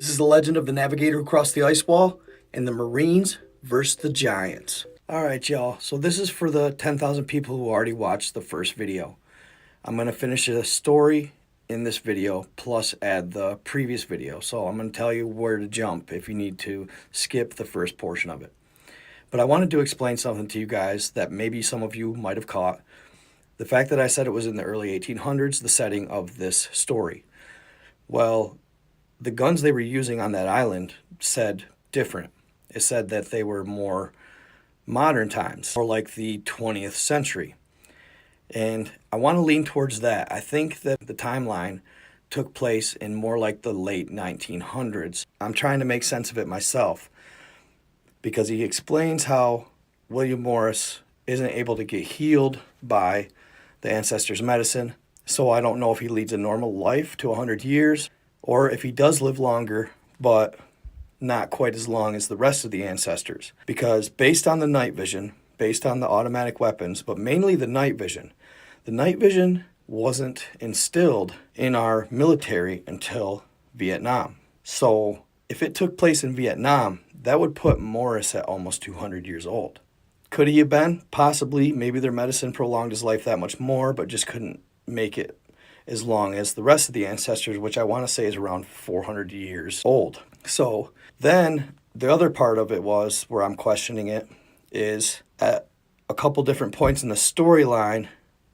This is the legend of the Navigator who crossed the ice wall and the Marines versus the Giants. Alright, y'all, so this is for the 10,000 people who already watched the first video. I'm going to finish a story in this video plus add the previous video. So I'm going to tell you where to jump if you need to skip the first portion of it. But I wanted to explain something to you guys that maybe some of you might have caught. The fact that I said it was in the early 1800s, the setting of this story. Well, the guns they were using on that island said different. It said that they were more modern times, more like the 20th century. And I want to lean towards that. I think that the timeline took place in more like the late 1900s. I'm trying to make sense of it myself because he explains how William Morris isn't able to get healed by the ancestors' medicine. So I don't know if he leads a normal life to 100 years or if he does live longer, but not quite as long as the rest of the ancestors. Because based on the night vision, based on the automatic weapons, but mainly the night vision wasn't instilled in our military until Vietnam. So if it took place in Vietnam, that would put Morris at almost 200 years old. Could he have been? Possibly. Maybe their medicine prolonged his life that much more, but just couldn't make it as long as the rest of the ancestors, which I want to say is around 400 years old. So then the other part of it was, where I'm questioning it, is at a couple different points in the storyline,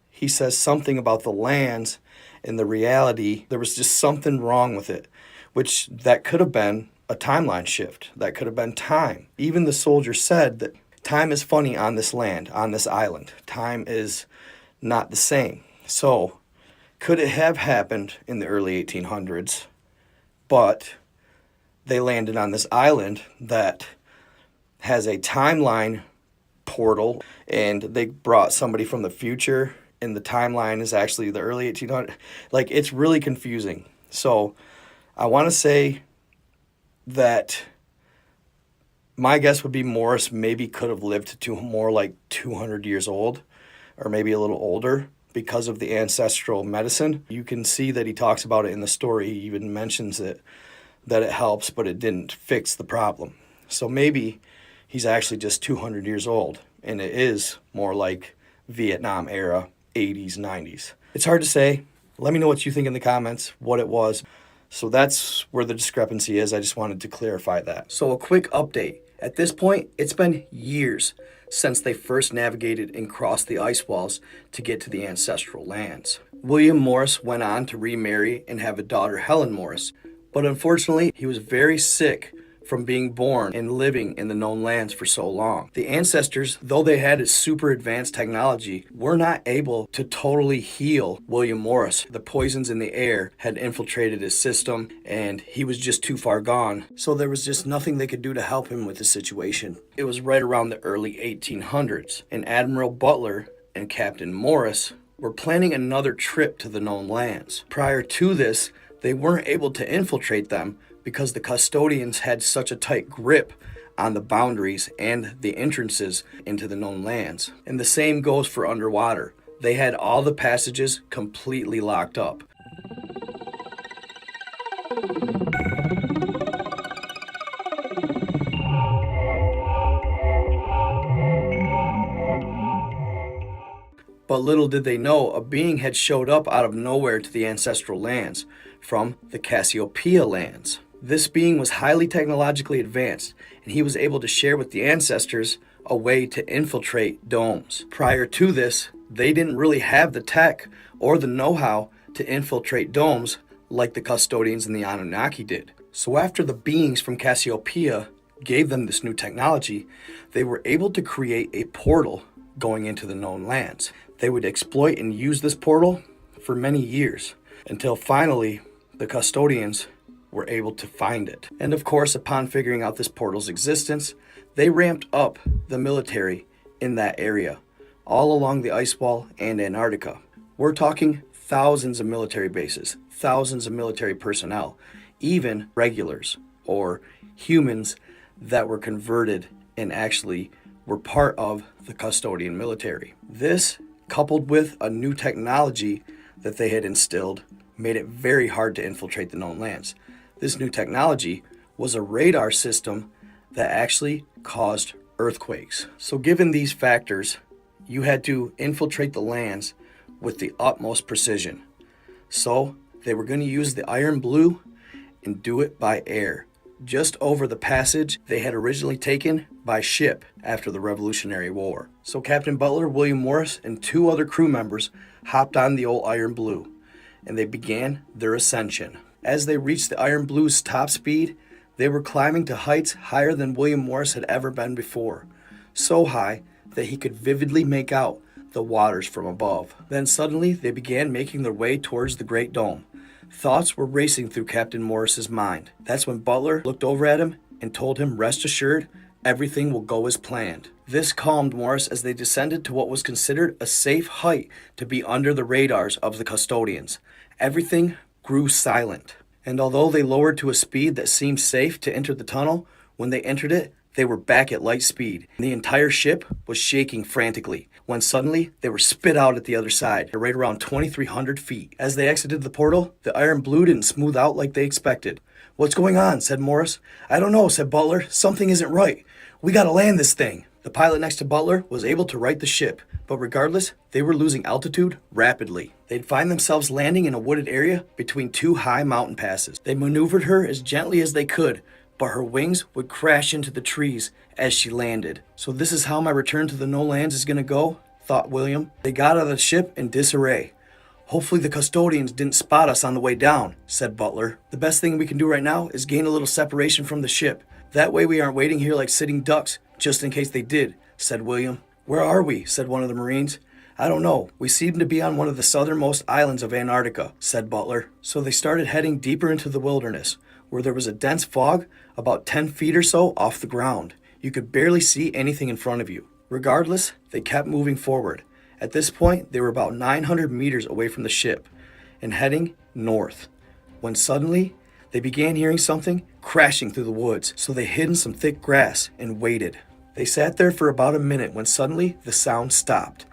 he says something about the lands and the reality. There was just something wrong with it, which that could have been a timeline shift. That could have been time. Even the soldier said that time is funny on this land, on this island. Time is not the same. So could it have happened in the early 1800s, but they landed on this island that has a timeline portal, and they brought somebody from the future, and the timeline is actually the early 1800s. Like, it's really confusing. So I want to say that my guess would be Morris maybe could have lived to more like 200 years old, or maybe a little older, because of the ancestral medicine. You can see that he talks about it in the story. He even mentions it, that it helps, but it didn't fix the problem. So maybe he's actually just 200 years old, and it is more like Vietnam era, 80s, 90s. It's hard to say. Let me know what you think in the comments, what it was. So that's where the discrepancy is. I just wanted to clarify that. So a quick update. At this point, it's been years since they first navigated and crossed the ice walls to get to the ancestral lands. William Morris went on to remarry and have a daughter, Helen Morris, but unfortunately, he was very sick from being born and living in the known lands for so long. The ancestors, though they had a super advanced technology, were not able to totally heal William Morris. The poisons in the air had infiltrated his system, and he was just too far gone. So there was just nothing they could do to help him with the situation. It was right around the early 1800s, and Admiral Butler and Captain Morris were planning another trip to the known lands. Prior to this, they weren't able to infiltrate them because the custodians had such a tight grip on the boundaries and the entrances into the known lands. And the same goes for underwater. They had all the passages completely locked up. But little did they know, a being had showed up out of nowhere to the ancestral lands from the Cassiopeia lands. This being was highly technologically advanced, and he was able to share with the ancestors a way to infiltrate domes. Prior to this, they didn't really have the tech or the know-how to infiltrate domes like the custodians and the Anunnaki did. So after the beings from Cassiopeia gave them this new technology, they were able to create a portal going into the known lands. They would exploit and use this portal for many years until finally the custodians were able to find it. And of course, upon figuring out this portal's existence, they ramped up the military in that area, all along the ice wall and Antarctica. We're talking thousands of military bases, thousands of military personnel, even regulars or humans that were converted and actually were part of the custodian military. This, coupled with a new technology that they had instilled, made it very hard to infiltrate the known lands. This new technology was a radar system that actually caused earthquakes. So given these factors, you had to infiltrate the lands with the utmost precision. So they were going to use the iron blue and do it by air, just over the passage they had originally taken by ship after the Revolutionary War. So Captain Butler, William Morris, and 2 other crew members hopped on the old Iron Blue, and they began their ascension. As they reached the Iron Blue's top speed, they were climbing to heights higher than William Morris had ever been before, so high that he could vividly make out the waters from above. Then suddenly they began making their way towards the Great Dome. Thoughts were racing through Captain Morris's mind. That's when Butler looked over at him and told him, rest assured, everything will go as planned. This calmed Morris as they descended to what was considered a safe height to be under the radars of the custodians. Everything grew silent. And although they lowered to a speed that seemed safe to enter the tunnel, when they entered it, they were back at light speed. The entire ship was shaking frantically when suddenly they were spit out at the other side, right around 2,300 feet. As they exited the portal, the Iron Blue didn't smooth out like they expected. What's going on? Said Morris. I don't know, said Butler. Something isn't right. We gotta land this thing. The pilot next to Butler was able to right the ship, but regardless, they were losing altitude rapidly. They'd find themselves landing in a wooded area between 2 high mountain passes. They maneuvered her as gently as they could, but her wings would crash into the trees as she landed. So this is how my return to the No Lands is gonna go, thought William. They got out of the ship in disarray. Hopefully the custodians didn't spot us on the way down, said Butler. The best thing we can do right now is gain a little separation from the ship. That way we aren't waiting here like sitting ducks, just in case they did, said William. Where are we? Said one of the Marines. I don't know. We seem to be on one of the southernmost islands of Antarctica, said Butler. So they started heading deeper into the wilderness, where there was a dense fog about 10 feet or so off the ground. You could barely see anything in front of you. Regardless, they kept moving forward. At this point, they were about 900 meters away from the ship and heading north, when suddenly they began hearing something crashing through the woods. So they hid in some thick grass and waited. They sat there for about a minute when suddenly the sound stopped.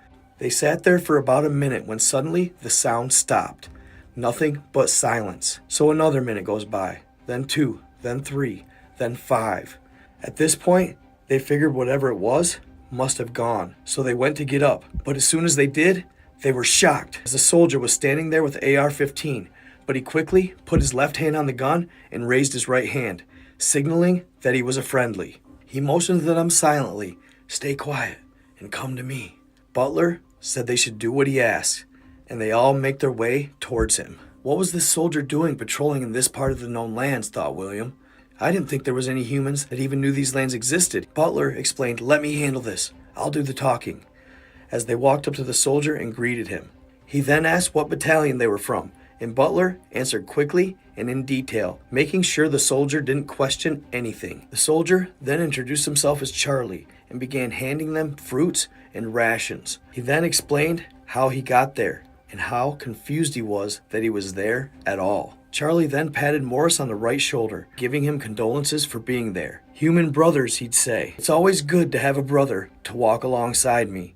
Nothing but silence. So another minute goes by, then 2, then 3, then 5. At this point, they figured whatever it was must have gone. So they went to get up, but as soon as they did, they were shocked as a soldier was standing there with AR-15, but he quickly put his left hand on the gun and raised his right hand, signaling that he was a friendly. He motioned to them silently, stay quiet and come to me. Butler said they should do what he asked, and they all make their way towards him. What was this soldier doing patrolling in this part of the known lands, thought William. I didn't think there was any humans that even knew these lands existed. Butler explained, let me handle this. I'll do the talking. As they walked up to the soldier and greeted him. He then asked what battalion they were from, and Butler answered quickly and in detail, making sure the soldier didn't question anything. The soldier then introduced himself as Charlie and began handing them fruits and rations. He then explained how he got there and how confused he was that he was there at all. Charlie then patted Morris on the right shoulder, giving him condolences for being there. Human brothers, he'd say. It's always good to have a brother to walk alongside me.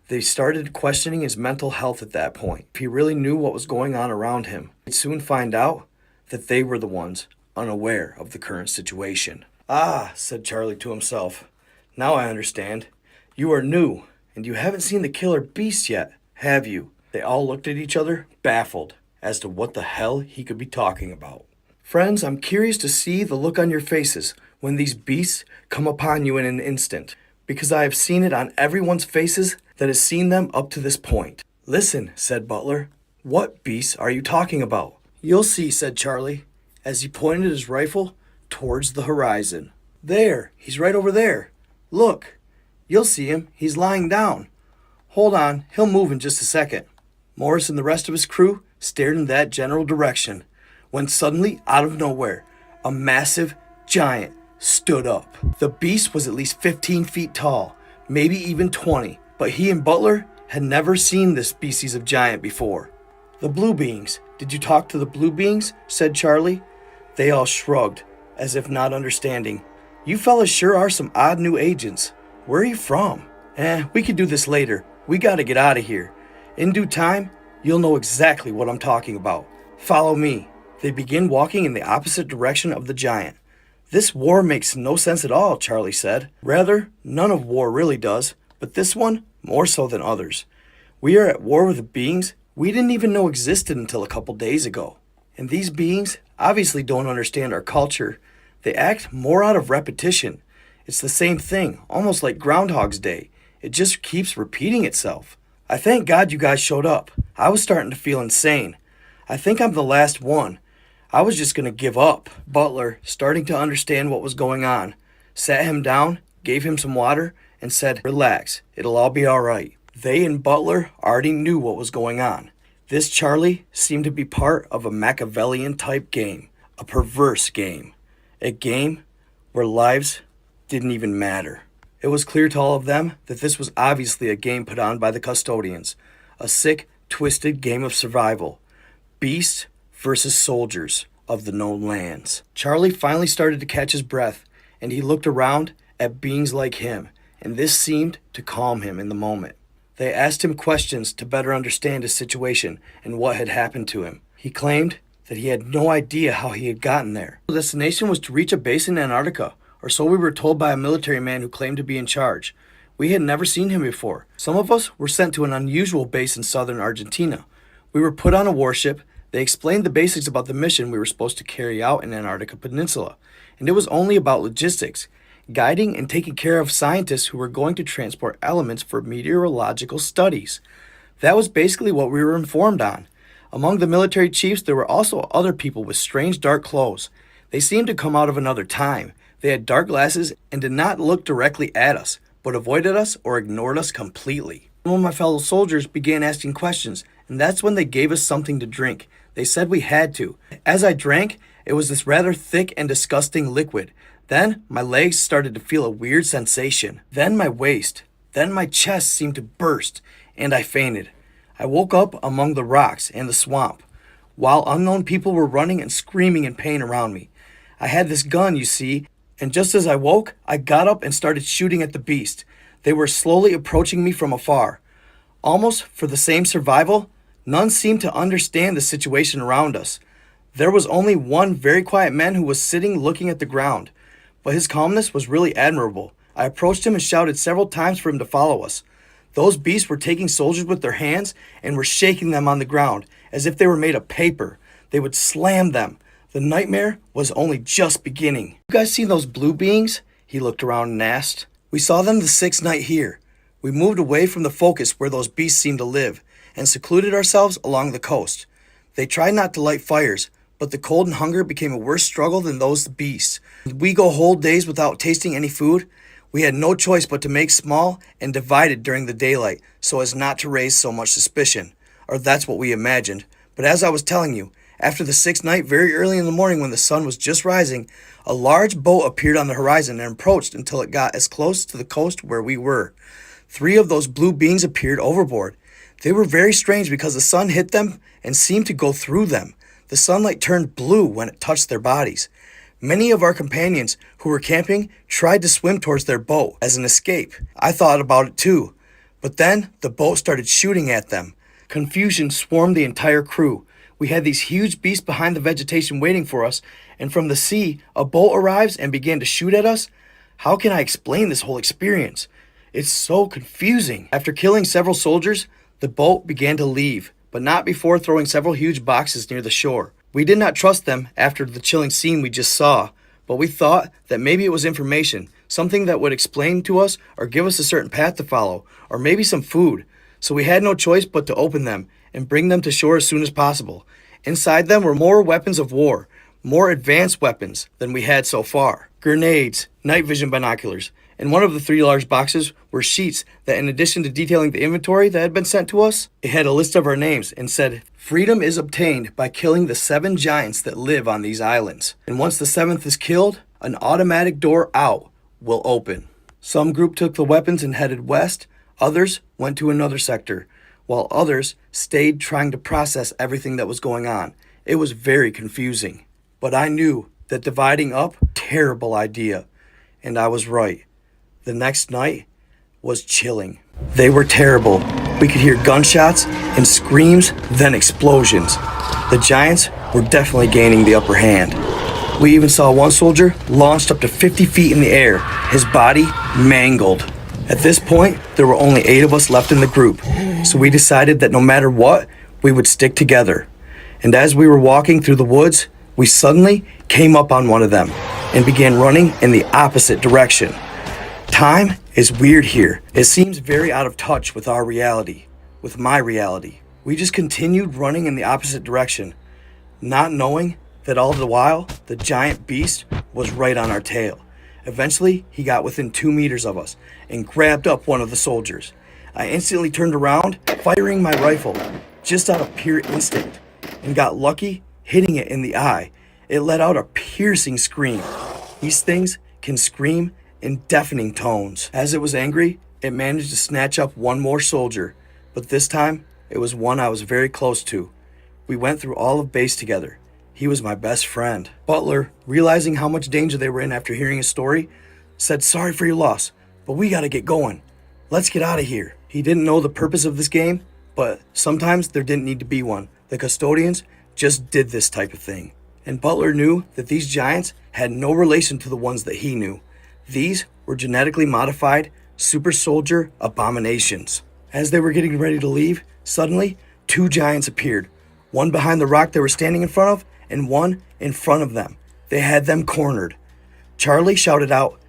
They started questioning his mental health at that point. If he really knew what was going on around him, they'd soon find out that they were the ones unaware of the current situation. Ah, said Charlie to himself. Now I understand. You are new, and you haven't seen the killer beast yet, have you? They all looked at each other, baffled as to what the hell he could be talking about. Friends, I'm curious to see the look on your faces when these beasts come upon you in an instant, because I have seen it on everyone's faces that has seen them up to this point. Listen, said Butler. What beasts are you talking about? You'll see, said Charlie, as he pointed his rifle towards the horizon. There, he's right over there. Look, you'll see him. He's lying down. Hold on, he'll move in just a second. Morris and the rest of his crew stared in that general direction, when suddenly, out of nowhere, a massive giant stood up. The beast was at least 15 feet tall, maybe even 20, but he and Butler had never seen this species of giant before. The blue beings. Did you talk to the blue beings? Said Charlie. They all shrugged, as if not understanding. You fellas sure are some odd new agents. Where are you from? We could do this later. We gotta get out of here. In due time, you'll know exactly what I'm talking about. Follow me. They begin walking in the opposite direction of the giant. This war makes no sense at all, Charlie said. Rather, none of war really does, but this one more so than others. We are at war with beings we didn't even know existed until a couple days ago. And these beings obviously don't understand our culture. They act more out of repetition. It's the same thing, almost like Groundhog's Day. It just keeps repeating itself. I thank God you guys showed up. I was starting to feel insane. I think I'm the last one. I was just going to give up. Butler, starting to understand what was going on, sat him down, gave him some water, and said, "Relax, it'll all be all right." They and Butler already knew what was going on. This Charlie seemed to be part of a Machiavellian-type game, a perverse game, a game where lives didn't even matter. It was clear to all of them that this was obviously a game put on by the custodians, a sick, twisted game of survival, beasts versus soldiers of the known lands. Charlie finally started to catch his breath, and he looked around at beings like him, and this seemed to calm him in the moment. They asked him questions to better understand his situation and what had happened to him. He claimed that he had no idea how he had gotten there. The destination was to reach a base in Antarctica, or so we were told by a military man who claimed to be in charge. We had never seen him before. Some of us were sent to an unusual base in southern Argentina. We were put on a warship. They explained the basics about the mission we were supposed to carry out in Antarctica Peninsula, and it was only about logistics, guiding and taking care of scientists who were going to transport elements for meteorological studies. That was basically what we were informed on. Among the military chiefs, there were also other people with strange dark clothes. They seemed to come out of another time. They had dark glasses and did not look directly at us, but avoided us or ignored us completely. Some of my fellow soldiers began asking questions, and that's when they gave us something to drink. They said we had to. As I drank, it was this rather thick and disgusting liquid. Then my legs started to feel a weird sensation. Then my waist. Then my chest seemed to burst, and I fainted. I woke up among the rocks and the swamp, while unknown people were running and screaming in pain around me. I had this gun, you see, and just as I woke, I got up and started shooting at the beast. They were slowly approaching me from afar. Almost for the same survival, none seemed to understand the situation around us. There was only one very quiet man who was sitting looking at the ground, but his calmness was really admirable. I approached him and shouted several times for him to follow us. Those beasts were taking soldiers with their hands and were shaking them on the ground as if they were made of paper. They would slam them. The nightmare was only just beginning. "You guys seen those blue beings?" He looked around and asked. "We saw them the 6th night here. We moved away from the focus where those beasts seemed to live and secluded ourselves along the coast. They tried not to light fires, but the cold and hunger became a worse struggle than those beasts. We go whole days without tasting any food. We had no choice but to make small and divided during the daylight so as not to raise so much suspicion. Or that's what we imagined. But as I was telling you, after the 6th night, very early in the morning when the sun was just rising, a large boat appeared on the horizon and approached until it got as close to the coast where we were. 3 of those blue beings appeared overboard. They were very strange because the sun hit them and seemed to go through them. The sunlight turned blue when it touched their bodies. Many of our companions who were camping tried to swim towards their boat as an escape. I thought about it too. But then the boat started shooting at them. Confusion swarmed the entire crew. We had these huge beasts behind the vegetation waiting for us, and from the sea, a boat arrives and began to shoot at us. How can I explain this whole experience? It's so confusing. After killing several soldiers, the boat began to leave, but not before throwing several huge boxes near the shore. We did not trust them after the chilling scene we just saw, but we thought that maybe it was information, something that would explain to us or give us a certain path to follow, or maybe some food. So we had no choice but to open them and bring them to shore as soon as possible. Inside them were more weapons of war, more advanced weapons than we had so far. Grenades, night vision binoculars, and one of the 3 large boxes were sheets that, in addition to detailing the inventory that had been sent to us, it had a list of our names and said, "Freedom is obtained by killing the 7 giants that live on these islands. And once the 7th is killed, an automatic door out will open." Some group took the weapons and headed west, others went to another sector, while others stayed trying to process everything that was going on. It was very confusing. But I knew that dividing up, terrible idea. And I was right. The next night was chilling. They were terrible. We could hear gunshots and screams, then explosions. The giants were definitely gaining the upper hand. We even saw one soldier launched up to 50 feet in the air, his body mangled. At this point, there were only 8 of us left in the group, so we decided that no matter what, we would stick together. And as we were walking through the woods, we suddenly came up on one of them and began running in the opposite direction. Time is weird here. It seems very out of touch with our reality, with my reality. We just continued running in the opposite direction, not knowing that all the while, the giant beast was right on our tail. Eventually, he got within 2 meters of us and grabbed up one of the soldiers. I instantly turned around, firing my rifle, just out of pure instinct, and got lucky hitting it in the eye. It let out a piercing scream. These things can scream in deafening tones. As it was angry, it managed to snatch up one more soldier, but this time, it was one I was very close to. We went through all of base together. He was my best friend. Butler, realizing how much danger they were in after hearing his story, said, "Sorry for your loss, but we gotta get going. Let's get out of here." He didn't know the purpose of this game, but sometimes there didn't need to be one. The custodians just did this type of thing. And Butler knew that these giants had no relation to the ones that he knew. These were genetically modified super soldier abominations. As they were getting ready to leave, suddenly 2 giants appeared. One behind the rock they were standing in front of, and one in front of them. They had them cornered. Charlie shouted out,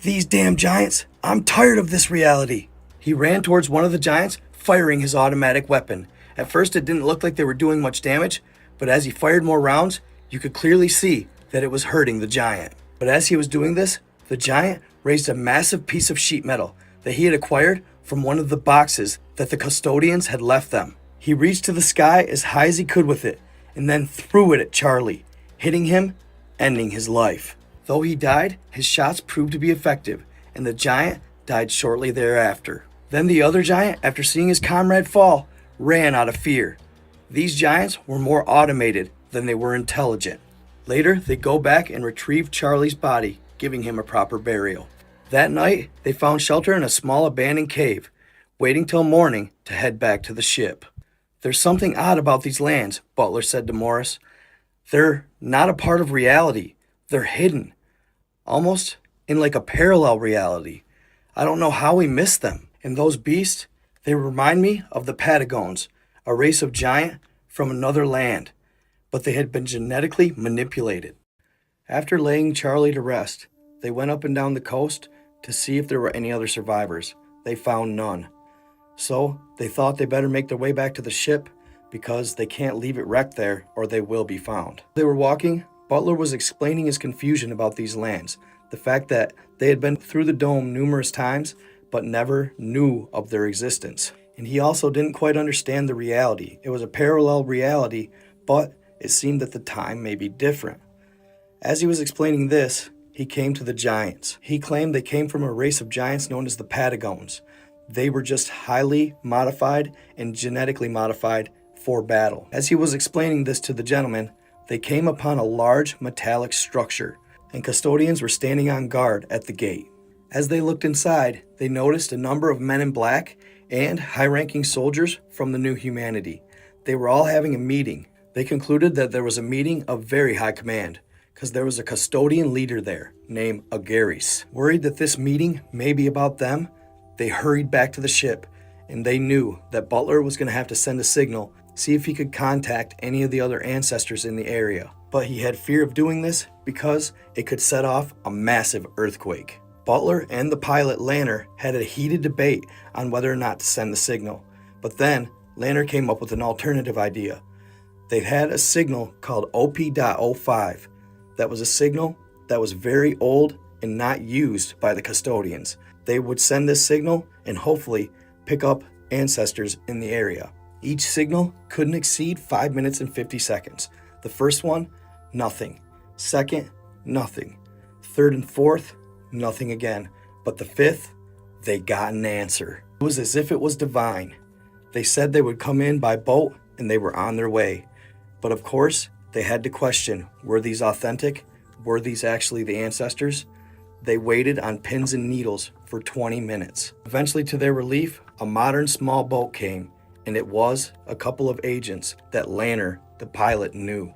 "These damn giants, I'm tired of this reality." He ran towards one of the giants, firing his automatic weapon. At first it didn't look like they were doing much damage, but as he fired more rounds, you could clearly see that it was hurting the giant. But as he was doing this, the giant raised a massive piece of sheet metal that he had acquired from one of the boxes that the custodians had left them. He reached to the sky as high as he could with it, and then threw it at Charlie, hitting him, ending his life. Though he died, his shots proved to be effective, and the giant died shortly thereafter. Then the other giant, after seeing his comrade fall, ran out of fear. These giants were more automated than they were intelligent. Later, they go back and retrieve Charlie's body, giving him a proper burial. That night, they found shelter in a small abandoned cave, waiting till morning to head back to the ship. "There's something odd about these lands," Butler said to Morris. "They're not a part of reality. They're hidden, almost in like a parallel reality. I don't know how we missed them. And those beasts, they remind me of the Patagons, a race of giant from another land, but they had been genetically manipulated." After laying Charlie to rest, they went up and down the coast to see if there were any other survivors. They found none. So they thought they better make their way back to the ship because they can't leave it wrecked there or they will be found. They were walking. Butler was explaining his confusion about these lands, the fact that they had been through the dome numerous times but never knew of their existence. And he also didn't quite understand the reality. It was a parallel reality, but it seemed that the time may be different. As he was explaining this, he came to the giants. He claimed they came from a race of giants known as the Patagons. They were just highly modified and genetically modified for battle. As he was explaining this to the gentleman, they came upon a large metallic structure, and custodians were standing on guard at the gate. As they looked inside, they noticed a number of men in black and high-ranking soldiers from the new humanity. They were all having a meeting. They concluded that there was a meeting of very high command, because there was a custodian leader there named Agaris. Worried that this meeting may be about them, they hurried back to the ship, and they knew that Butler was going to have to send a signal, see if he could contact any of the other ancestors in the area. But he had fear of doing this because it could set off a massive earthquake. Butler and the pilot Lanner had a heated debate on whether or not to send the signal. But then Lanner came up with an alternative idea. They had a signal called OP.05. That was a signal that was very old and not used by the custodians. They would send this signal and hopefully pick up ancestors in the area. Each signal couldn't exceed 5 minutes and 50 seconds. The first one, nothing. Second, nothing. Third and fourth, nothing again. But the fifth, they got an answer. It was as if it was divine. They said they would come in by boat and they were on their way. But of course, they had to question, were these authentic? Were these actually the ancestors? They waited on pins and needles for 20 minutes. Eventually, to their relief, a modern small boat came, and it was a couple of agents that Lanner, the pilot, knew.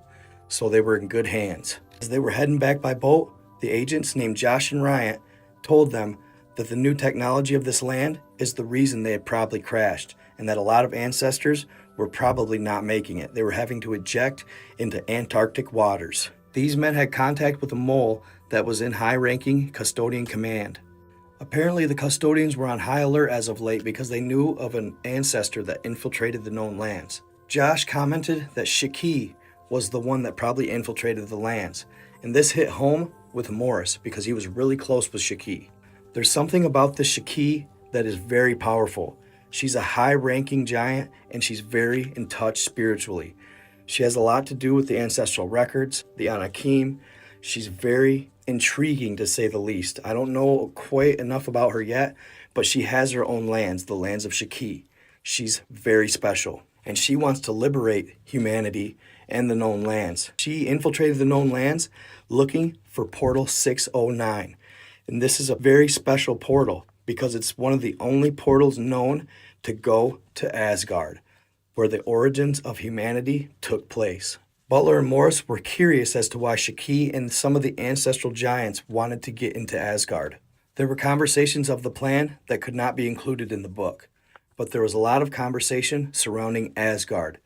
so they were in good hands. As they were heading back by boat, the agents named Josh and Ryan told them that the new technology of this land is the reason they had probably crashed, and that a lot of ancestors were probably not making it. They were having to eject into Antarctic waters. These men had contact with a mole that was in high-ranking custodian command. Apparently, the custodians were on high alert as of late because they knew of an ancestor that infiltrated the known lands. Josh commented that Shaki was the one that probably infiltrated the lands, and this hit home with Morris because he was really close with Shaki. There's something about the Shaki that is very powerful. She's a high-ranking giant, and she's very in touch spiritually. She has a lot to do with the ancestral records, the Anakim. She's very intriguing, to say the least. I don't know quite enough about her yet, but she has her own lands, the lands of Shaki. She's very special, and she wants to liberate humanity and the known lands. She infiltrated the known lands looking for Portal 609, and this is a very special portal because it's one of the only portals known to go to Asgard, where the origins of humanity took place. Butler and Morris were curious as to why Shaki and some of the ancestral giants wanted to get into Asgard. There were conversations of the plan that could not be included in the book, but there was a lot of conversation surrounding Asgard,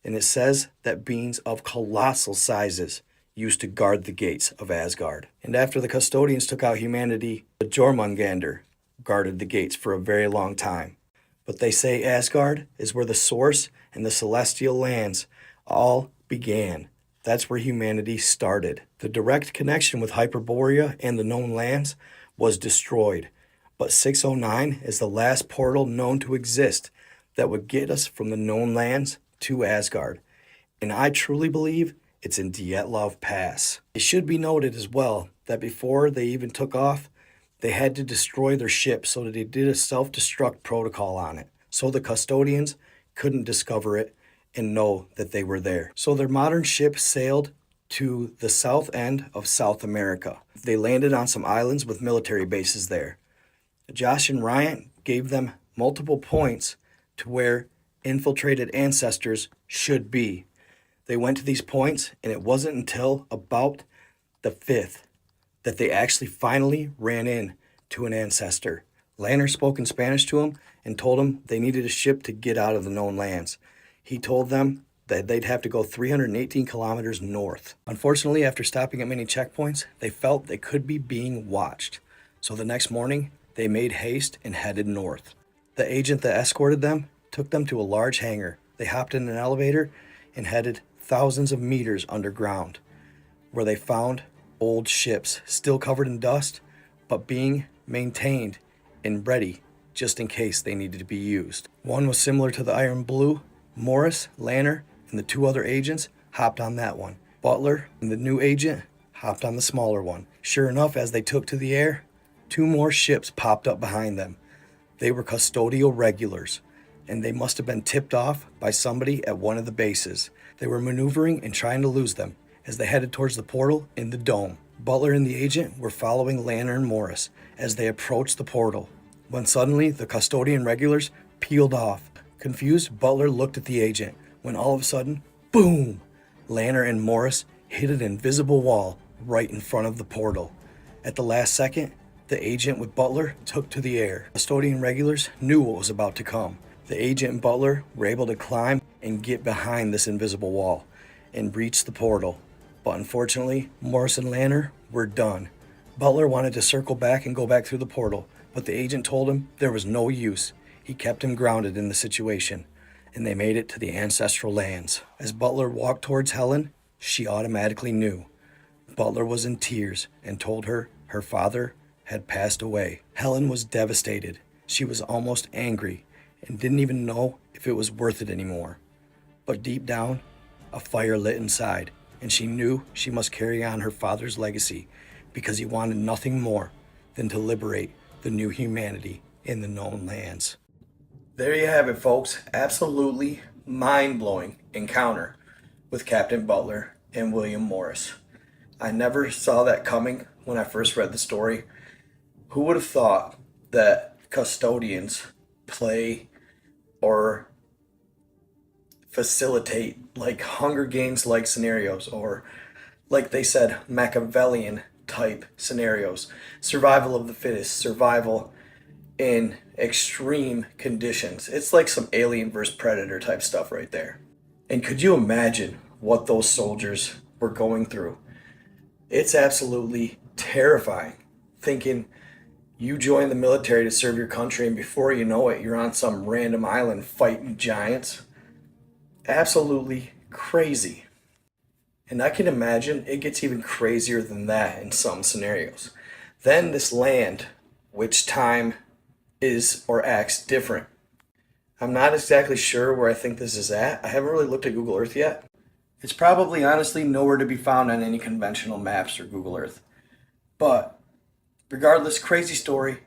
and it says that beings of colossal sizes used to guard the gates of Asgard. And after the custodians took out humanity, the Jormungandr guarded the gates for a very long time. But they say Asgard is where the source and the celestial lands all began. That's where humanity started. The direct connection with Hyperborea and the known lands was destroyed. But 609 is the last portal known to exist that would get us from the known lands to Asgard. And I truly believe it's in Dietlov Pass. It should be noted as well that before they even took off, they had to destroy their ship so that they did a self-destruct protocol on it, so the custodians couldn't discover it and know that they were there. So their modern ship sailed to the south end of South America. They landed on some islands with military bases there. Josh and Ryan gave them multiple points to where infiltrated ancestors should be. They went to these points, and it wasn't until about the 5th that they actually finally ran in to an ancestor. Lanner spoke in Spanish to him and told him they needed a ship to get out of the known lands. He told them that they'd have to go 318 kilometers north. Unfortunately, after stopping at many checkpoints, they felt they could be being watched. So the next morning, they made haste and headed north. The agent that escorted them took them to a large hangar. They hopped in an elevator and headed thousands of meters underground, where they found old ships still covered in dust, but being maintained and ready just in case they needed to be used. One was similar to the Iron Blue. Morris, Lanner, and the 2 other agents hopped on that one. Butler and the new agent hopped on the smaller one. Sure enough, as they took to the air, 2 more ships popped up behind them. They were custodial regulars, and they must have been tipped off by somebody at one of the bases. They were maneuvering and trying to lose them as they headed towards the portal in the dome. Butler and the agent were following Lanner and Morris as they approached the portal, when suddenly the custodian regulars peeled off. Confused, Butler looked at the agent, when all of a sudden, boom! Lanner and Morris hit an invisible wall right in front of the portal. At the last second, the agent with Butler took to the air. Custodian regulars knew what was about to come. The agent and Butler were able to climb and get behind this invisible wall and breach the portal. But unfortunately, Morris and Lanner were done. Butler wanted to circle back and go back through the portal, but the agent told him there was no use. He kept him grounded in the situation, and they made it to the ancestral lands. As Butler walked towards Helen, she automatically knew. Butler was in tears and told her her father had passed away. Helen was devastated. She was almost angry and didn't even know if it was worth it anymore. But deep down, a fire lit inside, and she knew she must carry on her father's legacy because he wanted nothing more than to liberate the new humanity in the known lands. There you have it, folks. Absolutely mind-blowing encounter with Captain Butler and William Morris. I never saw that coming when I first read the story. Who would have thought that custodians play or facilitate like Hunger Games like scenarios, or like they said, Machiavellian type scenarios. Survival of the fittest, survival in extreme conditions. It's like some Alien vs. Predator type stuff right there. And could you imagine what those soldiers were going through? It's absolutely terrifying thinking you join the military to serve your country, and before you know it, you're on some random island fighting giants. Absolutely crazy. And I can imagine it gets even crazier than that in some scenarios. Then this land, which time is or acts different. I'm not exactly sure where I think this is at. I haven't really looked at Google Earth yet. It's probably honestly nowhere to be found on any conventional maps or Google Earth. But regardless, crazy story.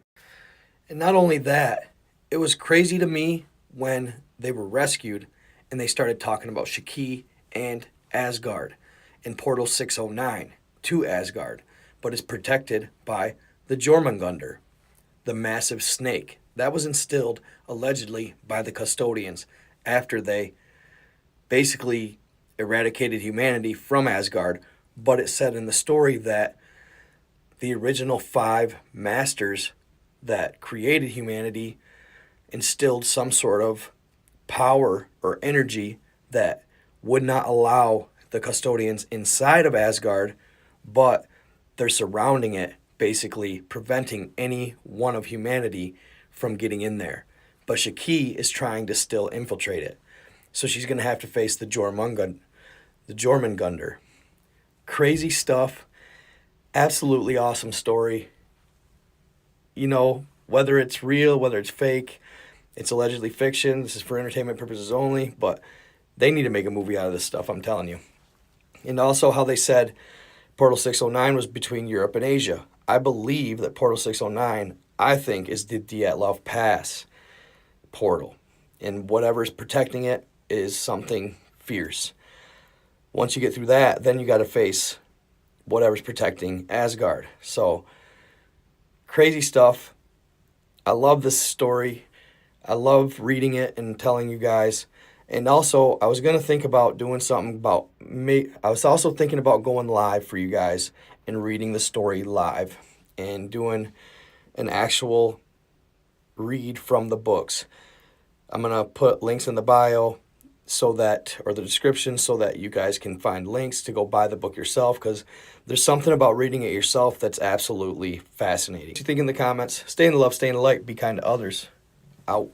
And not only that, it was crazy to me when they were rescued and they started talking about Shiki and Asgard in Portal 609 to Asgard, but is protected by the Jormungandr, the massive snake that was instilled allegedly by the custodians after they basically eradicated humanity from Asgard. But it said in the story that the original 5 masters that created humanity instilled some sort of power or energy that would not allow the custodians inside of Asgard, but they're surrounding it, basically preventing any one of humanity from getting in there. But Shiki is trying to still infiltrate it. So she's going to have to face the Jormungandr. Crazy stuff. Absolutely awesome story. You know, whether it's real, whether it's fake, it's allegedly fiction. This is for entertainment purposes only, but they need to make a movie out of this stuff, I'm telling you. And also how they said Portal 609 was between Europe and Asia. I believe that Portal 609, I think, is the Dyatlov Pass portal. And whatever's protecting it is something fierce. Once you get through that, then you got to face whatever's protecting Asgard. So, crazy stuff. I love this story. I love reading it and telling you guys. And also, I was going to think about doing something about me. I was also thinking about going live for you guys and reading the story live and doing an actual read from the books. I'm going to put links in the bio so that, or the description, so that you guys can find links to go buy the book yourself, because there's something about reading it yourself that's absolutely fascinating. What do you think in the comments? Stay in the love, stay in the light, be kind to others. Out.